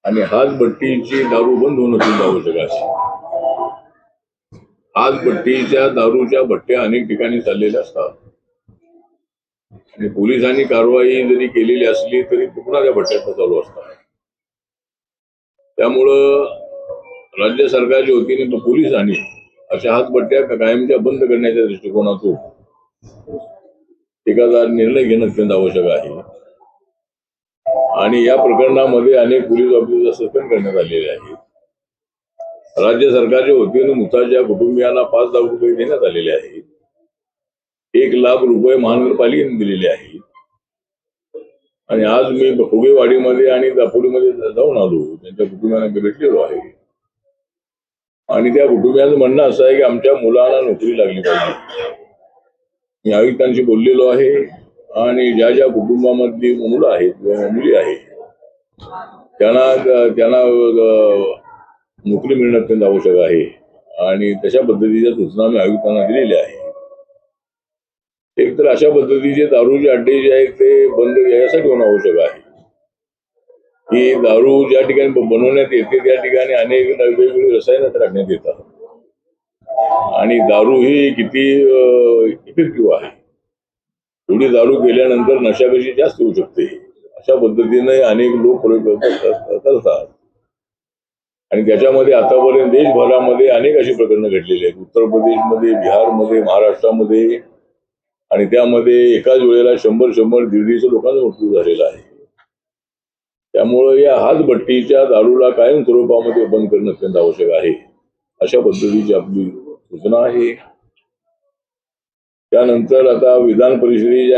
आणि हातभट्टीची दारू बंद होणं सुद्धा आवश्यक आहे. हातभट्टीच्या दारूच्या भट्ट्या अनेक ठिकाणी चाललेल्या असतात आणि पोलिसांनी कारवाई जरी केलेली असली तरी पुन्हा त्या भट्ट्यात चालू असतात. त्यामुळं राज्य सरकारच्या वतीने पोलिसांनी अशा हातभट्ट्या कायमच्या बंद करण्याच्या दृष्टिकोनातून एखादा निर्णय घेणं अत्यंत आवश्यक आहे. आणि या प्रकरणामध्ये अनेक पोलीस ऑफिसर सस्पेंड करण्यात आलेले आहेत. राज्य सरकारच्या वतीने मृताच्या कुटुंबियांना 5 लाख रुपये देण्यात आलेले आहेत. 1 लाख रुपये महानगरपालिकेने दिलेले आहेत. आणि आज मी फुगेवाडीमध्ये आणि दापोलीमध्ये जाऊन आलो, त्यांच्या कुटुंबियांना भेटलेलो आहे. आणि त्या कुटुंबियांचं म्हणणं असं आहे की आमच्या मुलांना नोकरी लागली पाहिजे. मी आयुक्तांशी बोललेलो आहे आणि ज्या ज्या कुटुंबामधली मुलं आहेत किंवा मुली आहेत त्यांना नोकरी मिळणं अत्यंत आवश्यक आहे. आणि तशा पद्धतीच्या सूचना मी आयुक्तांना दिलेल्या आहेत. एक तर अशा पद्धतीचे दारूचे अड्डे जे आहेत ते बंद यासाठी होणं आवश्यक आहे की दारू ज्या ठिकाणी बनवण्यात येते त्या ठिकाणी अनेक वेगवेगळी रसायनं टाकण्यात येतात आणि दारू ही किती इफेक्टिव्ह आहे. थोडी दारू केल्यानंतर नशा कशी जास्त होऊ शकते अशा पद्धतीने अनेक लोक प्रयोग करतात. आणि त्याच्यामध्ये आतापर्यंत देशभरामध्ये अनेक अशी प्रकरणं घडलेली आहेत. उत्तर प्रदेशमध्ये, बिहारमध्ये, महाराष्ट्रामध्ये. आणि त्यामध्ये एकाच वेळेला 100-150 लोकांचा मृत्यू झालेला आहे. त्यामुळं या हातभट्टीच्या दारूला कायम स्वरूपामध्ये बंद करणं अत्यंत आवश्यक आहे अशा पद्धतीची आपली सूचना आहे. त्यानंतर आता विधान परिषदेच्या